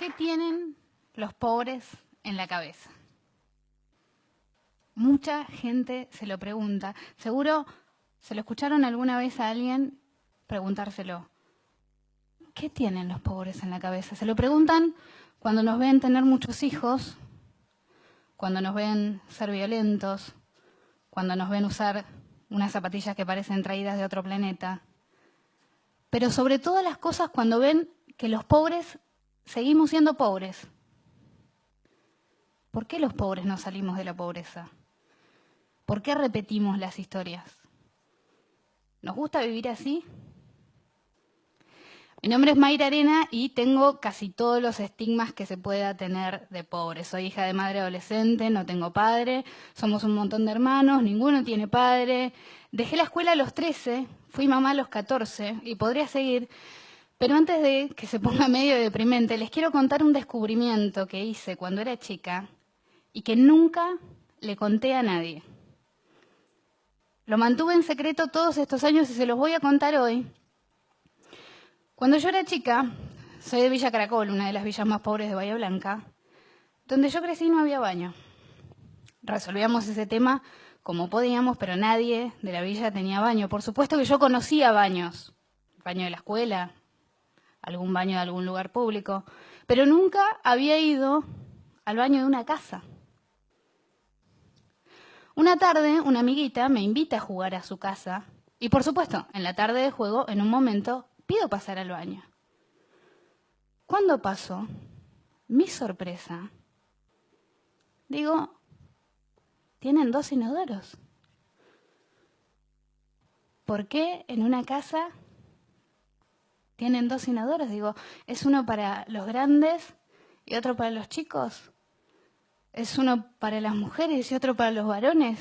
¿Qué tienen los pobres en la cabeza? Mucha gente se lo pregunta. Seguro se lo escucharon alguna vez a alguien preguntárselo. ¿Qué tienen los pobres en la cabeza? Se lo preguntan cuando nos ven tener muchos hijos, cuando nos ven ser violentos, cuando nos ven usar unas zapatillas que parecen traídas de otro planeta. Pero sobre todas las cosas cuando ven que los pobres seguimos siendo pobres. ¿Por qué los pobres no salimos de la pobreza? ¿Por qué repetimos las historias? ¿Nos gusta vivir así? Mi nombre es Mayra Arena y tengo casi todos los estigmas que se pueda tener de pobre. Soy hija de madre adolescente, no tengo padre, somos un montón de hermanos, ninguno tiene padre. Dejé la escuela a los 13, fui mamá a los 14 y podría seguir. Pero antes de que se ponga medio deprimente, les quiero contar un descubrimiento que hice cuando era chica y que nunca le conté a nadie. Lo mantuve en secreto todos estos años y se los voy a contar hoy. Cuando yo era chica, soy de Villa Caracol, una de las villas más pobres de Bahía Blanca, donde yo crecí no había baño. Resolvíamos ese tema como podíamos, pero nadie de la villa tenía baño. Por supuesto que yo conocía baños, baño de la escuela, algún baño de algún lugar público, pero nunca había ido al baño de una casa. Una tarde, una amiguita me invita a jugar a su casa y, por supuesto, en la tarde de juego, en un momento, pido pasar al baño. ¿Cuándo pasó? Mi sorpresa. Digo, tienen 2 inodoros. ¿Por qué en una casa tienen 2 inodoros? Digo, ¿es uno para los grandes y otro para los chicos? ¿Es uno para las mujeres y otro para los varones?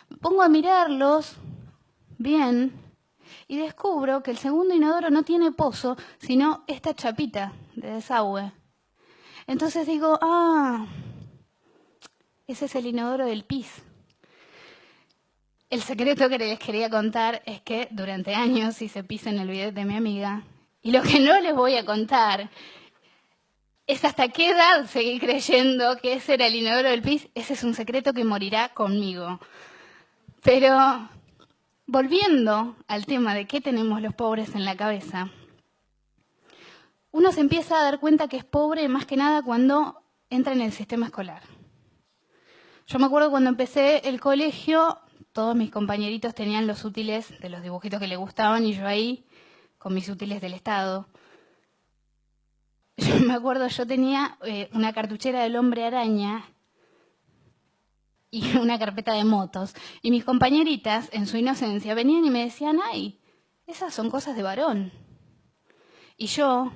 Me pongo a mirarlos bien y descubro que el segundo inodoro no tiene pozo, sino esta chapita de desagüe. Entonces digo, ese es el inodoro del pis. El secreto que les quería contar es que durante años hice pis en el bidet de mi amiga. Y lo que no les voy a contar es hasta qué edad seguí creyendo que ese era el inodoro del pis. Ese es un secreto que morirá conmigo. Pero volviendo al tema de qué tenemos los pobres en la cabeza, uno se empieza a dar cuenta que es pobre más que nada cuando entra en el sistema escolar. Yo me acuerdo cuando empecé el colegio, todos mis compañeritos tenían los útiles de los dibujitos que les gustaban y yo ahí con mis útiles del Estado. Yo me acuerdo, yo tenía una cartuchera del Hombre Araña y una carpeta de motos. Y mis compañeritas, en su inocencia, venían y me decían, ay, esas son cosas de varón. Y yo,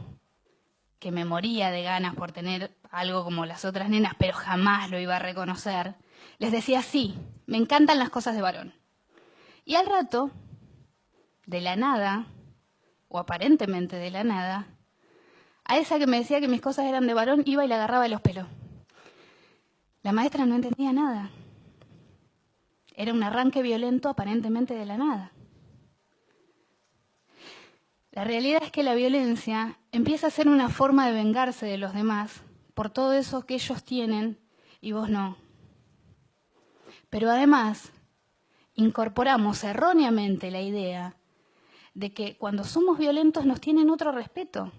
que me moría de ganas por tener algo como las otras nenas, pero jamás lo iba a reconocer, les decía, sí, me encantan las cosas de varón. Y al rato, de la nada, o aparentemente de la nada, a esa que me decía que mis cosas eran de varón, iba y la agarraba de los pelos. La maestra no entendía nada. Era un arranque violento aparentemente de la nada. La realidad es que la violencia empieza a ser una forma de vengarse de los demás por todo eso que ellos tienen y vos no. Pero además, incorporamos erróneamente la idea de que cuando somos violentos nos tienen otro respeto.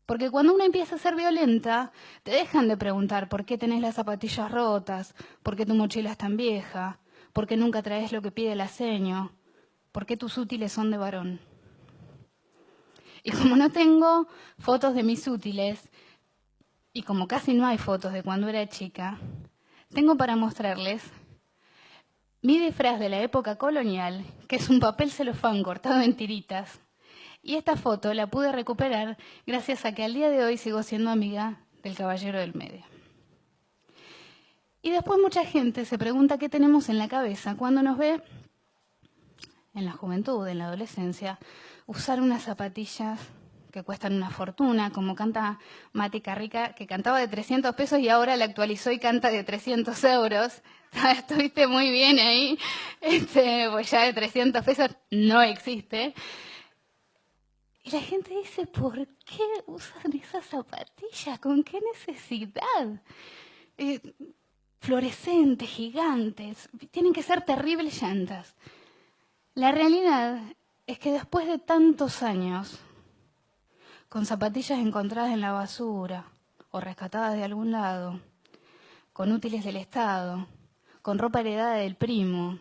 Porque cuando uno empieza a ser violenta, te dejan de preguntar por qué tenés las zapatillas rotas, por qué tu mochila es tan vieja, por qué nunca traes lo que pide el aceño, por qué tus útiles son de varón. Y como no tengo fotos de mis útiles, y como casi no hay fotos de cuando era chica, tengo para mostrarles mi disfraz de la época colonial, que es un papel celofán cortado en tiritas. Y esta foto la pude recuperar gracias a que al día de hoy sigo siendo amiga del caballero del medio. Y después mucha gente se pregunta qué tenemos en la cabeza cuando nos ve, en la juventud, en la adolescencia, usar unas zapatillas que cuestan una fortuna, como canta Mati Carrica, que cantaba de 300 pesos y ahora la actualizó y canta de 300 euros. Estuviste muy bien ahí, pues ya de 300 pesos no existe. Y la gente dice, ¿por qué usan esas zapatillas? ¿Con qué necesidad? Fluorescentes, gigantes, tienen que ser terribles llantas. La realidad es que después de tantos años, con zapatillas encontradas en la basura o rescatadas de algún lado, con útiles del Estado, con ropa heredada del primo,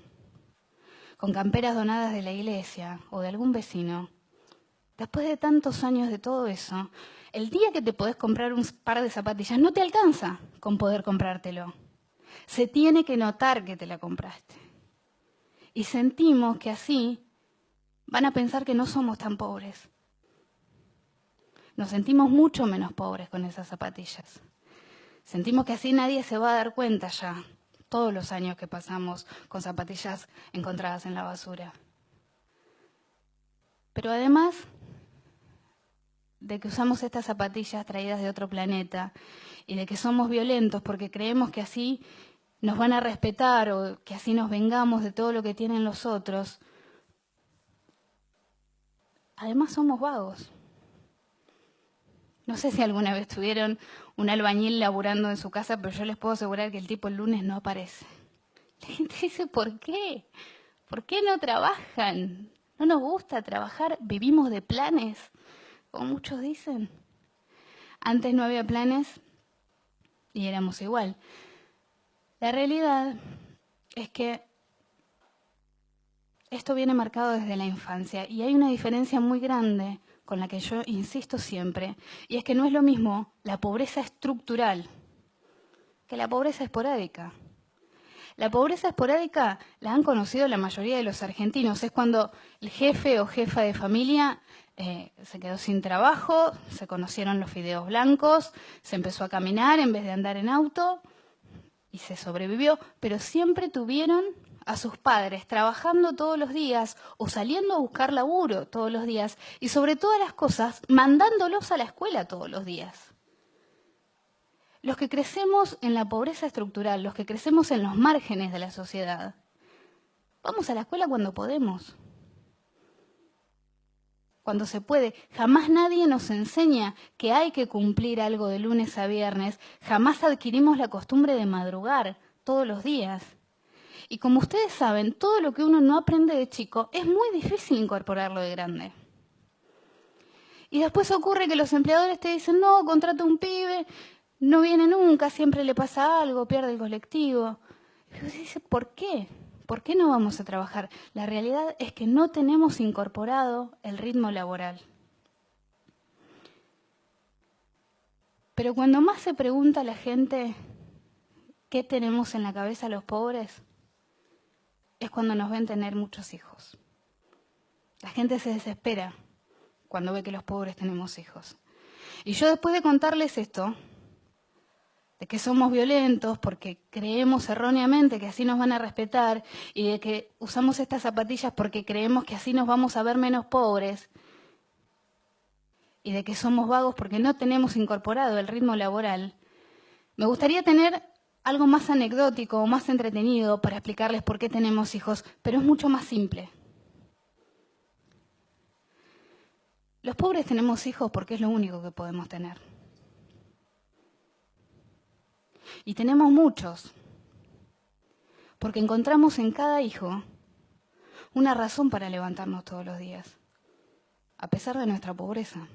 con camperas donadas de la iglesia o de algún vecino, después de tantos años de todo eso, el día que te podés comprar un par de zapatillas no te alcanza con poder comprártelo. Se tiene que notar que te la compraste. Y sentimos que así van a pensar que no somos tan pobres. Nos sentimos mucho menos pobres con esas zapatillas. Sentimos que así nadie se va a dar cuenta ya, todos los años que pasamos con zapatillas encontradas en la basura. Pero además de que usamos estas zapatillas traídas de otro planeta y de que somos violentos porque creemos que así nos van a respetar o que así nos vengamos de todo lo que tienen los otros, además somos vagos. No sé si alguna vez tuvieron un albañil laburando en su casa, pero yo les puedo asegurar que el tipo el lunes no aparece. La gente dice, ¿por qué? ¿Por qué no trabajan? ¿No nos gusta trabajar? ¿Vivimos de planes? Como muchos dicen. Antes no había planes y éramos igual. La realidad es que esto viene marcado desde la infancia y hay una diferencia muy grande con la que yo insisto siempre, y es que no es lo mismo la pobreza estructural que la pobreza esporádica. La pobreza esporádica la han conocido la mayoría de los argentinos. Es cuando el jefe o jefa de familia se quedó sin trabajo, se conocieron los fideos blancos, se empezó a caminar en vez de andar en auto y se sobrevivió, pero siempre tuvieron a sus padres trabajando todos los días o saliendo a buscar laburo todos los días y sobre todas las cosas mandándolos a la escuela todos los días. Los que crecemos en la pobreza estructural, los que crecemos en los márgenes de la sociedad, vamos a la escuela cuando podemos, cuando se puede. Jamás nadie nos enseña que hay que cumplir algo de lunes a viernes, jamás adquirimos la costumbre de madrugar todos los días. Y como ustedes saben, todo lo que uno no aprende de chico es muy difícil incorporarlo de grande. Y después ocurre que los empleadores te dicen, no, contrata un pibe, no viene nunca, siempre le pasa algo, pierde el colectivo. Y uno dice, ¿por qué? ¿Por qué no vamos a trabajar? La realidad es que no tenemos incorporado el ritmo laboral. Pero cuando más se pregunta a la gente qué tenemos en la cabeza los pobres, es cuando nos ven tener muchos hijos. La gente se desespera cuando ve que los pobres tenemos hijos. Y yo después de contarles esto, de que somos violentos porque creemos erróneamente que así nos van a respetar y de que usamos estas zapatillas porque creemos que así nos vamos a ver menos pobres y de que somos vagos porque no tenemos incorporado el ritmo laboral, me gustaría tener algo más anecdótico o más entretenido para explicarles por qué tenemos hijos, pero es mucho más simple. Los pobres tenemos hijos porque es lo único que podemos tener. Y tenemos muchos, porque encontramos en cada hijo una razón para levantarnos todos los días, a pesar de nuestra pobreza.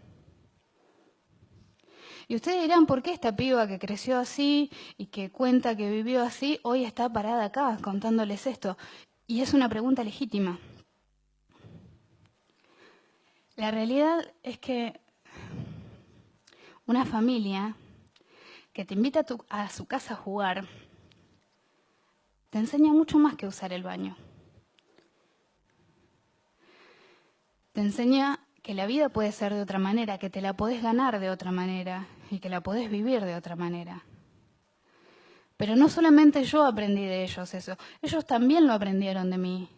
Y ustedes dirán, ¿por qué esta piba que creció así y que cuenta que vivió así, hoy está parada acá contándoles esto? Y es una pregunta legítima. La realidad es que una familia que te invita a su casa a jugar te enseña mucho más que usar el baño. Te enseña que la vida puede ser de otra manera, que te la podés ganar de otra manera y que la podés vivir de otra manera. Pero no solamente yo aprendí de ellos eso, ellos también lo aprendieron de mí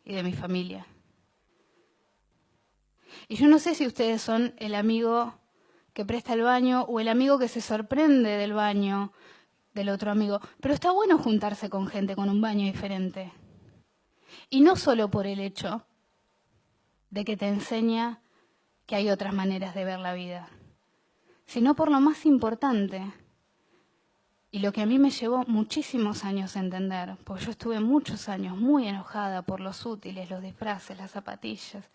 y de mi familia. Y yo no sé si ustedes son el amigo que presta el baño o el amigo que se sorprende del baño del otro amigo, pero está bueno juntarse con gente con un baño diferente. Y no solo por el hecho de que te enseña que hay otras maneras de ver la vida, sino por lo más importante, y lo que a mí me llevó muchísimos años a entender, porque yo estuve muchos años muy enojada por los útiles, los disfraces, las zapatillas,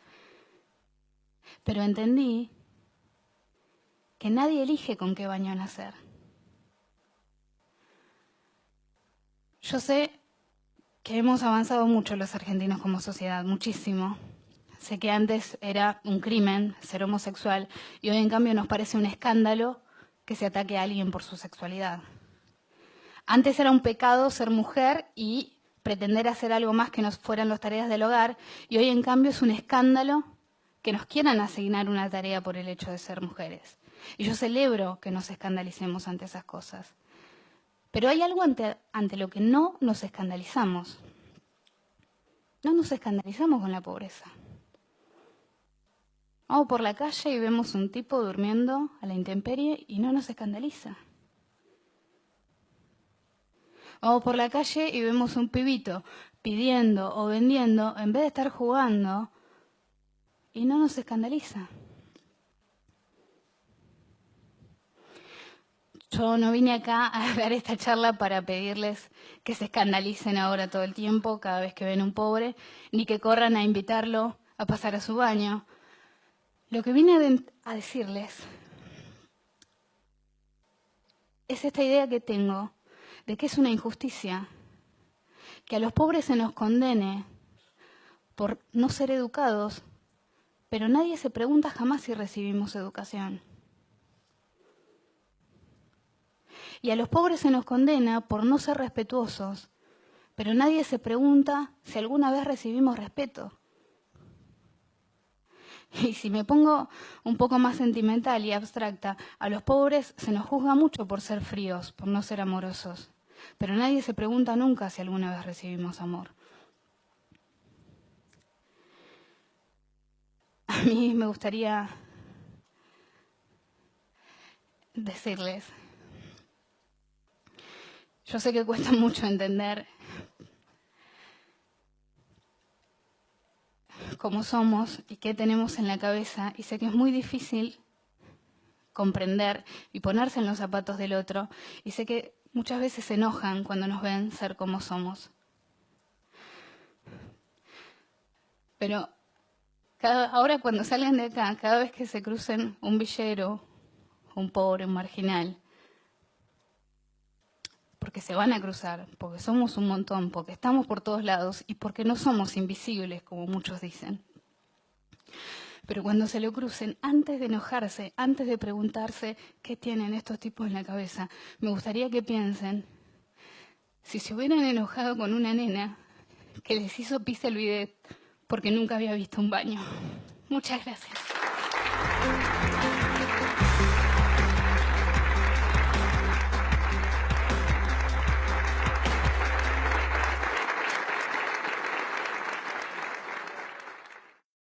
pero entendí que nadie elige con qué baño nacer. Yo sé que hemos avanzado mucho los argentinos como sociedad, muchísimo. Sé que antes era un crimen ser homosexual y hoy en cambio nos parece un escándalo que se ataque a alguien por su sexualidad. Antes era un pecado ser mujer y pretender hacer algo más que no fueran las tareas del hogar, y hoy en cambio es un escándalo que nos quieran asignar una tarea por el hecho de ser mujeres. Y yo celebro que nos escandalicemos ante esas cosas. Pero hay algo ante lo que no nos escandalizamos. No nos escandalizamos con la pobreza. Vamos por la calle y vemos un tipo durmiendo a la intemperie y no nos escandaliza. Vamos por la calle y vemos un pibito pidiendo o vendiendo en vez de estar jugando y no nos escandaliza. Yo no vine acá a dar esta charla para pedirles que se escandalicen ahora todo el tiempo cada vez que ven un pobre, ni que corran a invitarlo a pasar a su baño. Lo que vine a decirles es esta idea que tengo de que es una injusticia que a los pobres se nos condene por no ser educados, pero nadie se pregunta jamás si recibimos educación. Y a los pobres se nos condena por no ser respetuosos, pero nadie se pregunta si alguna vez recibimos respeto. Y si me pongo un poco más sentimental y abstracta, a los pobres se nos juzga mucho por ser fríos, por no ser amorosos, pero nadie se pregunta nunca si alguna vez recibimos amor. A mí me gustaría decirles, yo sé que cuesta mucho entender cómo somos y qué tenemos en la cabeza, y sé que es muy difícil comprender y ponerse en los zapatos del otro, y sé que muchas veces se enojan cuando nos ven ser como somos. Pero ahora cuando salgan de acá, cada vez que se crucen un villero, un pobre, un marginal, porque se van a cruzar, porque somos un montón, porque estamos por todos lados y porque no somos invisibles, como muchos dicen. Pero cuando se lo crucen, antes de enojarse, antes de preguntarse qué tienen estos tipos en la cabeza, me gustaría que piensen, si se hubieran enojado con una nena que les hizo pis el bidet porque nunca había visto un baño. Muchas gracias.